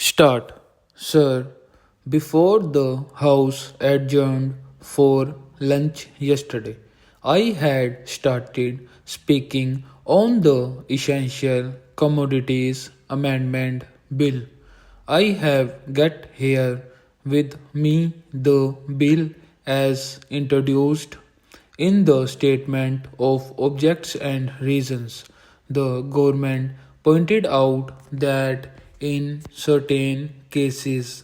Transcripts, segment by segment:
Start. Sir, before the House adjourned for lunch yesterday, I had started speaking on the Essential Commodities Amendment Bill. I have got here with me the bill as introduced in the Statement of Objects and Reasons. The government pointed out that in certain cases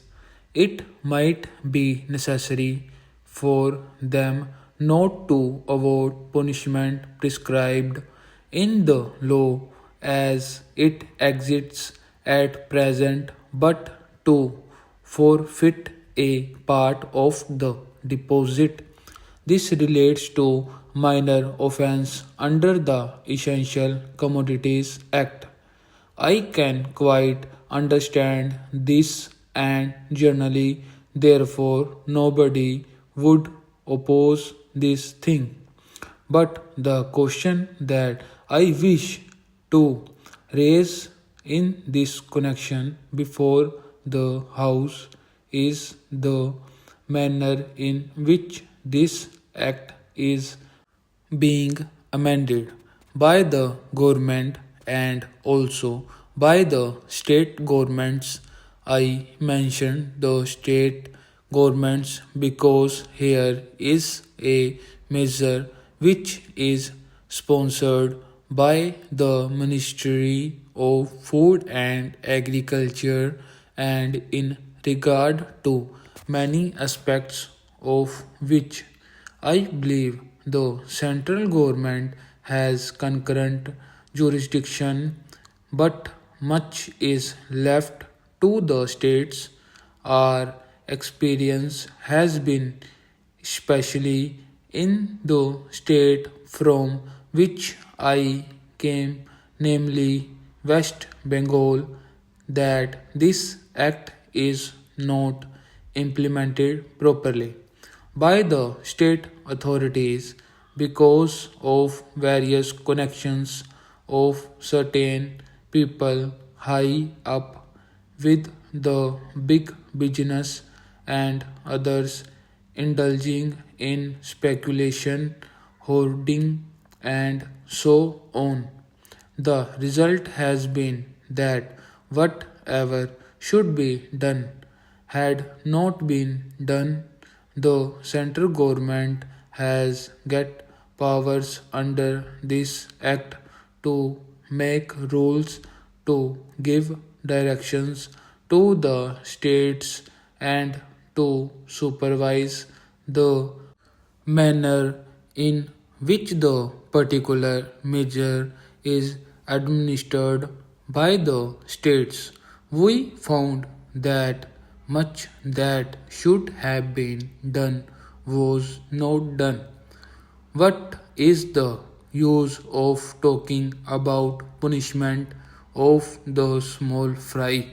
it might be necessary for them not to avoid punishment prescribed in the law as it exists at present, but to forfeit a part of the deposit. This relates to minor offense under the Essential Commodities Act. I can quite understand this, and generally, therefore, nobody would oppose this thing. But the question that I wish to raise in this connection before the House is the manner in which this act is being amended by the government and also by the state governments. I mention the state governments because here is a measure which is sponsored by the Ministry of Food and Agriculture and in regard to many aspects of which I believe the central government has concurrent jurisdiction, but much is left to the states. Our experience has been, especially in the state from which I came, namely West Bengal, that this act is not implemented properly by the state authorities because of various connections of certain people high up with the big business and others indulging in speculation, hoarding, and so on. The result has been that whatever should be done had not been done. The central government has got powers under this act to make rules, to give directions to the states, and to supervise the manner in which the particular measure is administered by the states. We found that much that should have been done was not done. What is the use of talking about punishment of the small fry?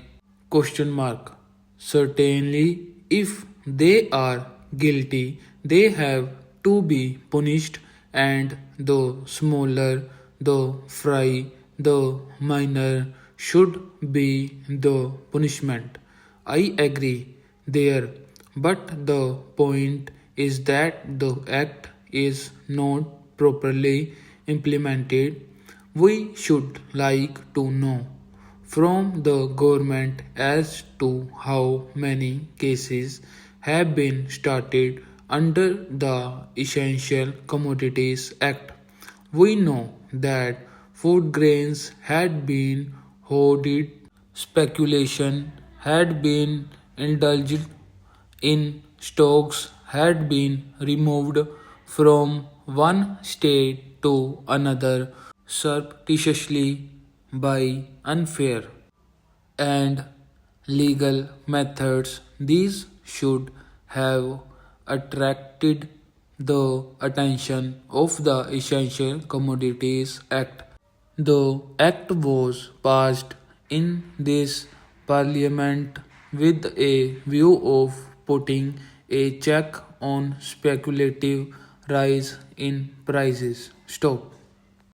Question mark. Certainly, if they are guilty, they have to be punished, and the smaller the fry, the minor should be the punishment. I agree there, but the point is that the act is not properly implemented. We should like to know from the government as to how many cases have been started under the Essential Commodities Act. We know that food grains had been hoarded, speculation had been indulged in, stocks had been removed from one state to another surreptitiously by unfair and legal methods. These should have attracted the attention of the Essential Commodities Act. The act was passed in this parliament with a view of putting a check on speculative rise in prices. Stop.